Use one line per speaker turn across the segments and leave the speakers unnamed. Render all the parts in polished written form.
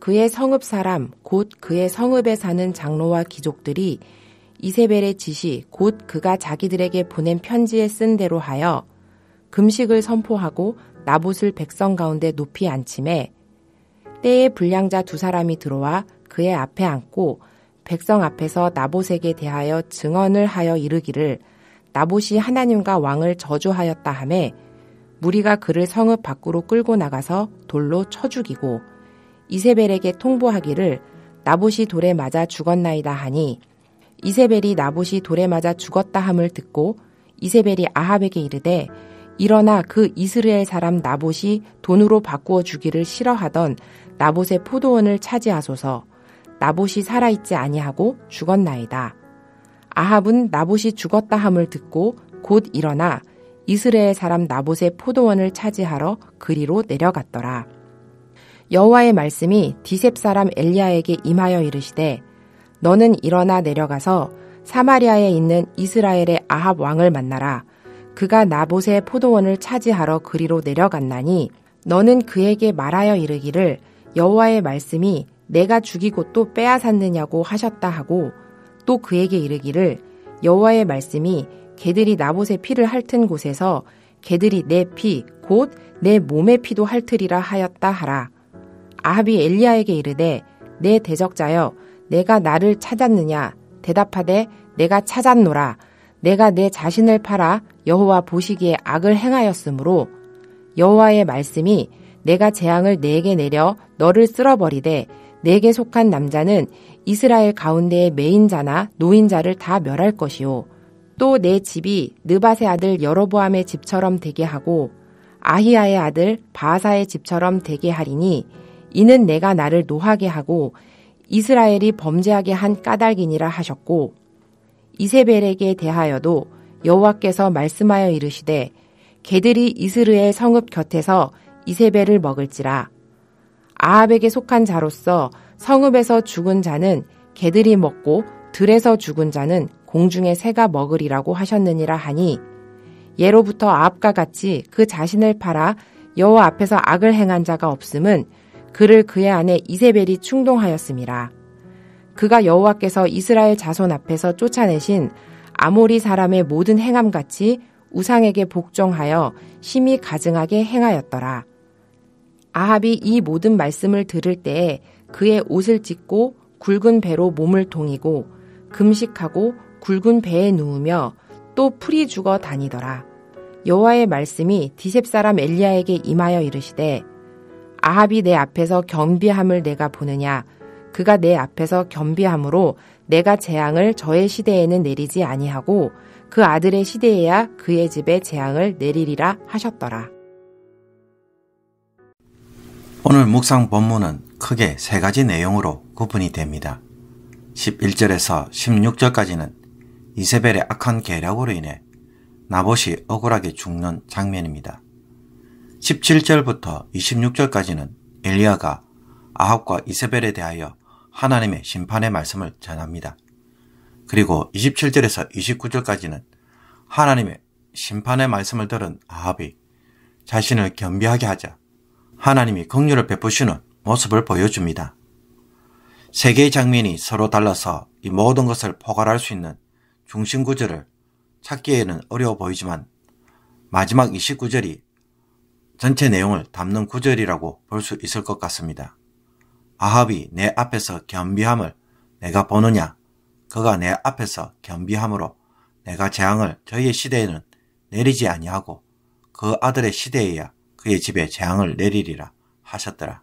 그의 성읍 사람 곧 그의 성읍에 사는 장로와 귀족들이 이세벨의 지시 곧 그가 자기들에게 보낸 편지에 쓴 대로 하여 금식을 선포하고 나봇을 백성 가운데 높이 앉히매 때에 불량자 두 사람이 들어와 그의 앞에 앉고 백성 앞에서 나봇에게 대하여 증언을 하여 이르기를 나봇이 하나님과 왕을 저주하였다 하매 무리가 그를 성읍 밖으로 끌고 나가서 돌로 쳐 죽이고 이세벨에게 통보하기를 나봇이 돌에 맞아 죽었나이다 하니 이세벨이 나봇이 돌에 맞아 죽었다 함을 듣고 이세벨이 아합에게 이르되 일어나 그 이스라엘 사람 나봇이 돈으로 바꾸어 주기를 싫어하던 나봇의 포도원을 차지하소서. 나봇이 살아있지 아니하고 죽었나이다. 아합은 나봇이 죽었다 함을 듣고 곧 일어나 이스라엘 사람 나봇의 포도원을 차지하러 그리로 내려갔더라. 여호와의 말씀이 디셉 사람 엘리야에게 임하여 이르시되 너는 일어나 내려가서 사마리아에 있는 이스라엘의 아합 왕을 만나라. 그가 나봇의 포도원을 차지하러 그리로 내려갔나니 너는 그에게 말하여 이르기를 여호와의 말씀이 내가 죽이고 또 빼앗았느냐고 하셨다 하고 또 그에게 이르기를 여호와의 말씀이 개들이 나봇의 피를 핥은 곳에서 개들이 내 피 곧 내 몸의 피도 핥으리라 하였다 하라. 아합이 엘리야에게 이르되 내 대적자여 내가 나를 찾았느냐 대답하되 내가 찾았노라. 내가 내 자신을 팔아 여호와 보시기에 악을 행하였으므로 여호와의 말씀이 내가 재앙을 내게 내려 너를 쓸어버리되 내게 속한 남자는 이스라엘 가운데의 매인자나 노인자를 다 멸할 것이요. 또 내 집이 느밧의 아들 여로보암의 집처럼 되게 하고 아히야의 아들 바아사의 집처럼 되게 하리니 이는 내가 나를 노하게 하고 이스라엘이 범죄하게 한 까닭이니라 하셨고 이세벨에게 대하여도 여호와께서 말씀하여 이르시되 개들이 이스라엘 성읍 곁에서 이세벨을 먹을지라. 아합에게 속한 자로서 성읍에서 죽은 자는 개들이 먹고 들에서 죽은 자는 공중의 새가 먹으리라고 하셨느니라 하니 예로부터 아합과 같이 그 자신을 팔아 여호와 앞에서 악을 행한 자가 없음은 그를 그의 아내 이세벨이 충동하였음이라. 그가 여호와께서 이스라엘 자손 앞에서 쫓아내신 아모리 사람의 모든 행함같이 우상에게 복종하여 심히 가증하게 행하였더라. 아합이 이 모든 말씀을 들을 때에 그의 옷을 찢고 굵은 배로 몸을 동이고 금식하고 굵은 배에 누우며 또 풀이 죽어 다니더라. 여호와의 말씀이 디셉 사람 엘리야에게 임하여 이르시되 아합이 내 앞에서 겸비함을 내가 보느냐. 그가 내 앞에서 겸비함으로 내가 재앙을 저의 시대에는 내리지 아니하고 그 아들의 시대에야 그의 집에 재앙을 내리리라 하셨더라.
오늘 묵상 본문은 크게 세 가지 내용으로 구분이 됩니다. 11절에서 16절까지는 이세벨의 악한 계략으로 인해 나봇이 억울하게 죽는 장면입니다. 17절부터 26절까지는 엘리야가 아합과 이세벨에 대하여 하나님의 심판의 말씀을 전합니다. 그리고 27절에서 29절까지는 하나님의 심판의 말씀을 들은 아합이 자신을 겸비하게 하자 하나님이 긍휼을 베푸시는 모습을 보여줍니다. 세 개의 장면이 서로 달라서 이 모든 것을 포괄할 수 있는 중심 구절을 찾기에는 어려워 보이지만 마지막 29절이 전체 내용을 담는 구절이라고 볼 수 있을 것 같습니다. 아합이 내 앞에서 겸비함을 내가 보느냐? 그가 내 앞에서 겸비함으로 내가 재앙을 저희의 시대에는 내리지 아니하고 그 아들의 시대에야 그의 집에 재앙을 내리리라 하셨더라.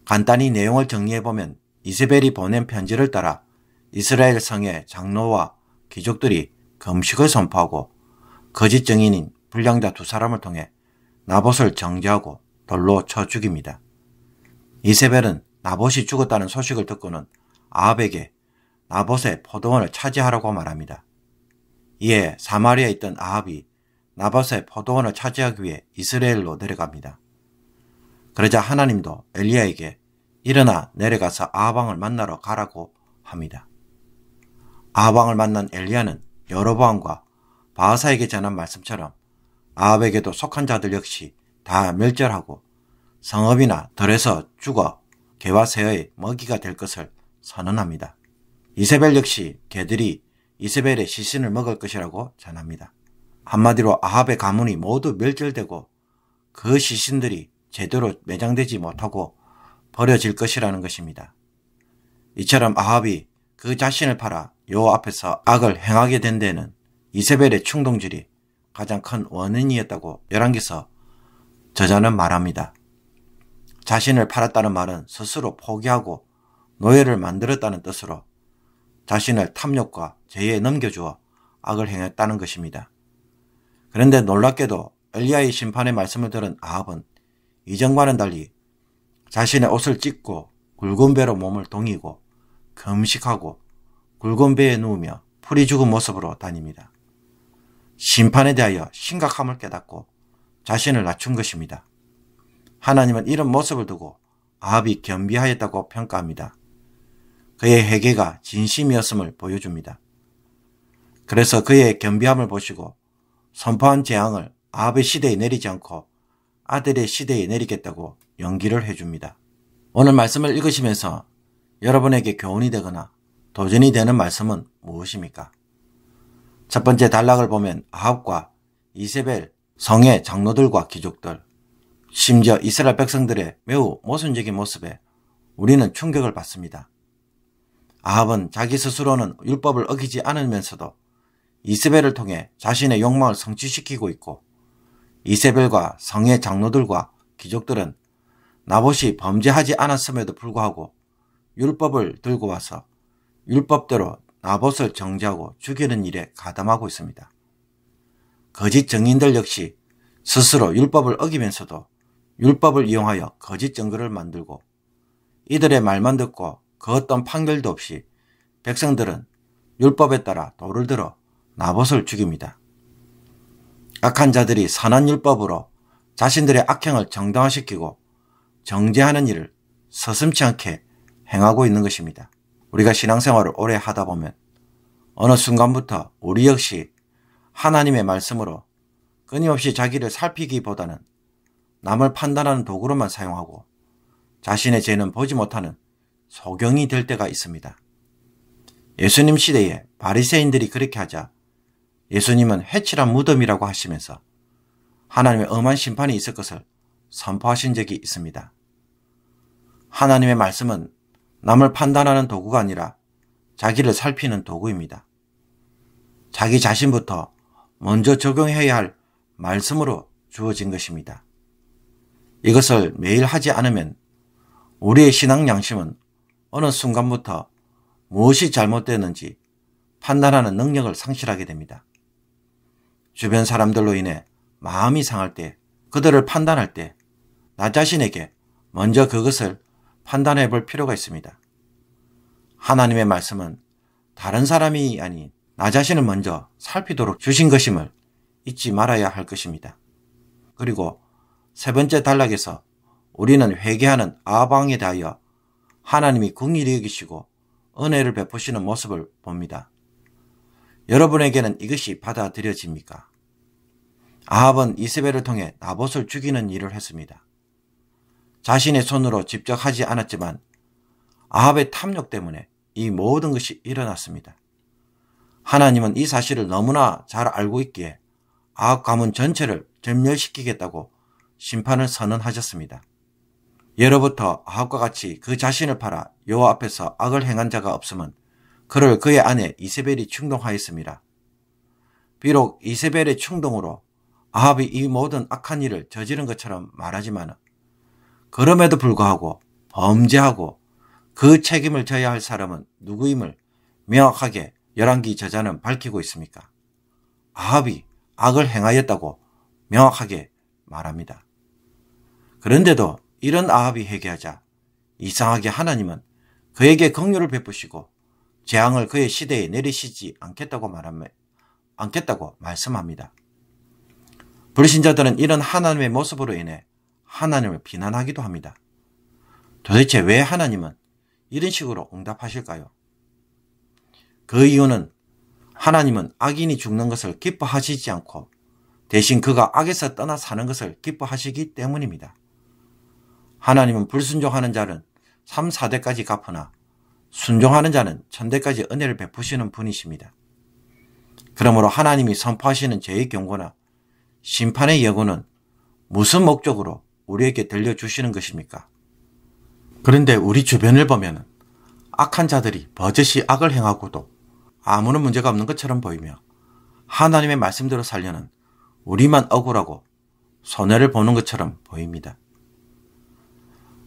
간단히 내용을 정리해보면 이세벨이 보낸 편지를 따라 이스라엘 성의 장로와 귀족들이 금식을 선포하고 거짓 증인인 불량자 두 사람을 통해 나봇을 정죄하고 돌로 쳐 죽입니다. 이세벨은 나봇이 죽었다는 소식을 듣고는 아합에게 나봇의 포도원을 차지하라고 말합니다. 이에 사마리아에 있던 아합이 나봇의 포도원을 차지하기 위해 이스라엘로 내려갑니다. 그러자 하나님도 엘리야에게 일어나 내려가서 아합 왕을 만나러 가라고 합니다. 아합 왕을 만난 엘리야는 여로보암과 바하사에게 전한 말씀처럼 아합에게도 속한 자들 역시 다 멸절하고 성읍이나 들에서 죽어 개와 새의 먹이가 될 것을 선언합니다. 이세벨 역시 개들이 이세벨의 시신을 먹을 것이라고 전합니다. 한마디로 아합의 가문이 모두 멸절되고 그 시신들이 제대로 매장되지 못하고 버려질 것이라는 것입니다. 이처럼 아합이 그 자신을 팔아 여호와 앞에서 악을 행하게 된 데는 이세벨의 충동질이 가장 큰 원인이었다고 열왕기서 저자는 말합니다. 자신을 팔았다는 말은 스스로 포기하고 노예를 만들었다는 뜻으로 자신을 탐욕과 죄에 넘겨주어 악을 행했다는 것입니다. 그런데 놀랍게도 엘리야의 심판의 말씀을 들은 아합은 이전과는 달리 자신의 옷을 찢고 굵은 배로 몸을 동이고 금식하고 굵은 배에 누우며 풀이 죽은 모습으로 다닙니다. 심판에 대하여 심각함을 깨닫고 자신을 낮춘 것입니다. 하나님은 이런 모습을 두고 아합이 겸비하였다고 평가합니다. 그의 회개가 진심이었음을 보여줍니다. 그래서 그의 겸비함을 보시고 선포한 재앙을 아합의 시대에 내리지 않고 아들의 시대에 내리겠다고 연기를 해줍니다. 오늘 말씀을 읽으시면서 여러분에게 교훈이 되거나 도전이 되는 말씀은 무엇입니까? 첫 번째 단락을 보면 아합과 이세벨, 성의 장로들과 귀족들, 심지어 이스라엘 백성들의 매우 모순적인 모습에 우리는 충격을 받습니다. 아합은 자기 스스로는 율법을 어기지 않으면서도 이세벨을 통해 자신의 욕망을 성취시키고 있고, 이세벨과 성의 장로들과 귀족들은 나봇이 범죄하지 않았음에도 불구하고 율법을 들고 와서 율법대로 나봇을 정죄하고 죽이는 일에 가담하고 있습니다. 거짓 증인들 역시 스스로 율법을 어기면서도 율법을 이용하여 거짓 증거를 만들고, 이들의 말만 듣고 그 어떤 판결도 없이 백성들은 율법에 따라 돌을 들어 나봇을 죽입니다. 악한 자들이 선한 율법으로 자신들의 악행을 정당화시키고 정죄하는 일을 서슴지 않게 행하고 있는 것입니다. 우리가 신앙생활을 오래 하다 보면 어느 순간부터 우리 역시 하나님의 말씀으로 끊임없이 자기를 살피기보다는 남을 판단하는 도구로만 사용하고 자신의 죄는 보지 못하는 소경이 될 때가 있습니다. 예수님 시대에 바리새인들이 그렇게 하자 예수님은 해칠한 무덤이라고 하시면서 하나님의 엄한 심판이 있을 것을 선포하신 적이 있습니다. 하나님의 말씀은 남을 판단하는 도구가 아니라 자기를 살피는 도구입니다. 자기 자신부터 먼저 적용해야 할 말씀으로 주어진 것입니다. 이것을 매일 하지 않으면 우리의 신앙 양심은 어느 순간부터 무엇이 잘못되었는지 판단하는 능력을 상실하게 됩니다. 주변 사람들로 인해 마음이 상할 때, 그들을 판단할 때 나 자신에게 먼저 그것을 판단해 볼 필요가 있습니다. 하나님의 말씀은 다른 사람이 아닌 나 자신을 먼저 살피도록 주신 것임을 잊지 말아야 할 것입니다. 그리고 세 번째 단락에서 우리는 회개하는 아합 왕에 대하여 하나님이 긍휼히 여기시고 은혜를 베푸시는 모습을 봅니다. 여러분에게는 이것이 받아들여집니까? 아합은 이세벨을 통해 나봇을 죽이는 일을 했습니다. 자신의 손으로 직접 하지 않았지만 아합의 탐욕 때문에 이 모든 것이 일어났습니다. 하나님은 이 사실을 너무나 잘 알고 있기에 아합 가문 전체를 전멸시키겠다고 심판을 선언하셨습니다. 예로부터 아합과 같이 그 자신을 팔아 여호와 앞에서 악을 행한 자가 없으면 그를 그의 아내 이세벨이 충동하였습니다. 비록 이세벨의 충동으로 아합이 이 모든 악한 일을 저지른 것처럼 말하지만 그럼에도 불구하고 범죄하고 그 책임을 져야 할 사람은 누구임을 명확하게 열왕기 저자는 밝히고 있습니까? 아합이 악을 행하였다고 명확하게 말합니다. 그런데도 이런 아합이 회개하자 이상하게 하나님은 그에게 긍휼을 베푸시고 재앙을 그의 시대에 내리시지 않겠다고 말씀합니다. 불신자들은 이런 하나님의 모습으로 인해 하나님을 비난하기도 합니다. 도대체 왜 하나님은 이런 식으로 응답하실까요? 그 이유는 하나님은 악인이 죽는 것을 기뻐하시지 않고 대신 그가 악에서 떠나 사는 것을 기뻐하시기 때문입니다. 하나님은 불순종하는 자는 3, 4대까지 갚으나 순종하는 자는 천대까지 은혜를 베푸시는 분이십니다. 그러므로 하나님이 선포하시는 죄의 경고나 심판의 예고는 무슨 목적으로 우리에게 들려주시는 것입니까? 그런데 우리 주변을 보면 악한 자들이 버젓이 악을 행하고도 아무런 문제가 없는 것처럼 보이며 하나님의 말씀대로 살려는 우리만 억울하고 손해를 보는 것처럼 보입니다.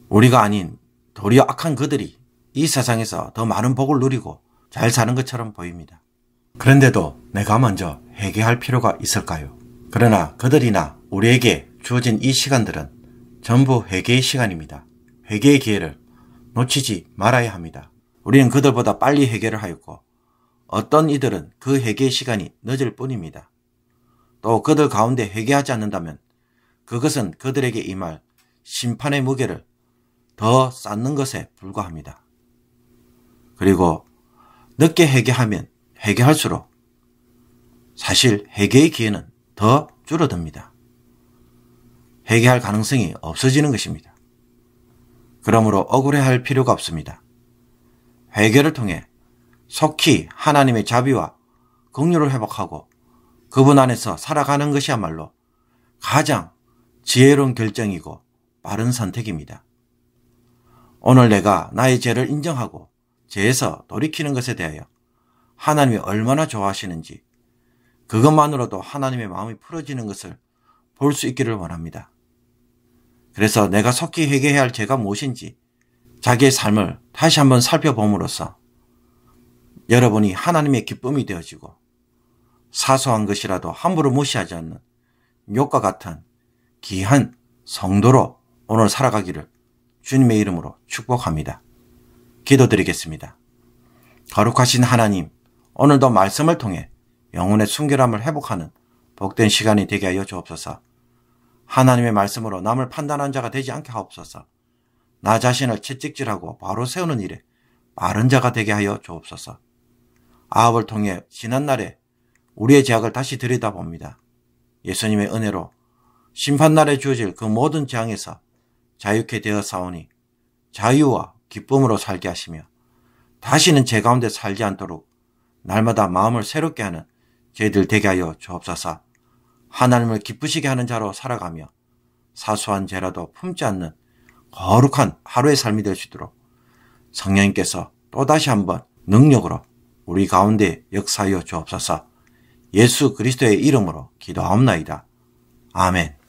우리가 아닌 도리어 악한 그들이 이 세상에서 더 많은 복을 누리고 잘 사는 것처럼 보입니다. 그런데도 내가 먼저 회개할 필요가 있을까요? 그러나 그들이나 우리에게 주어진 이 시간들은 전부 회개의 시간입니다. 회개의 기회를 놓치지 말아야 합니다. 우리는 그들보다 빨리 회개를 하였고 어떤 이들은 그 회개의 시간이 늦을 뿐입니다. 또 그들 가운데 회개하지 않는다면 그것은 그들에게 임할 심판의 무게를 더 쌓는 것에 불과합니다. 그리고 늦게 회개하면 회개할수록 사실 회개의 기회는 더 줄어듭니다. 회개할 가능성이 없어지는 것입니다. 그러므로 억울해할 필요가 없습니다. 회개를 통해 속히 하나님의 자비와 긍휼을 회복하고 그분 안에서 살아가는 것이야말로 가장 지혜로운 결정이고 빠른 선택입니다. 오늘 내가 나의 죄를 인정하고 죄에서 돌이키는 것에 대하여 하나님이 얼마나 좋아하시는지 그것만으로도 하나님의 마음이 풀어지는 것을 볼 수 있기를 원합니다. 그래서 내가 속히 회개해야 할 죄가 무엇인지 자기의 삶을 다시 한번 살펴봄으로써 여러분이 하나님의 기쁨이 되어지고 사소한 것이라도 함부로 무시하지 않는 욥과 같은 귀한 성도로 오늘 살아가기를 주님의 이름으로 축복합니다. 기도드리겠습니다. 거룩하신 하나님, 오늘도 말씀을 통해 영혼의 순결함을 회복하는 복된 시간이 되게 하여 주옵소서. 하나님의 말씀으로 남을 판단한 자가 되지 않게 하옵소서. 나 자신을 채찍질하고 바로 세우는 일에 빠른 자가 되게 하여 주옵소서. 아합을 통해 지난날에 우리의 죄악을 다시 들여다봅니다. 예수님의 은혜로 심판날에 주어질 그 모든 재앙에서 자유케 되어 싸우니 자유와 기쁨으로 살게 하시며 다시는 죄 가운데 살지 않도록 날마다 마음을 새롭게 하는 저희들 되게 하여 주옵소서. 하나님을 기쁘시게 하는 자로 살아가며 사소한 죄라도 품지 않는 거룩한 하루의 삶이 될 수 있도록 성령님께서 또다시 한번 능력으로 우리 가운데 역사하여 주옵소서. 예수 그리스도의 이름으로 기도하옵나이다. 아멘.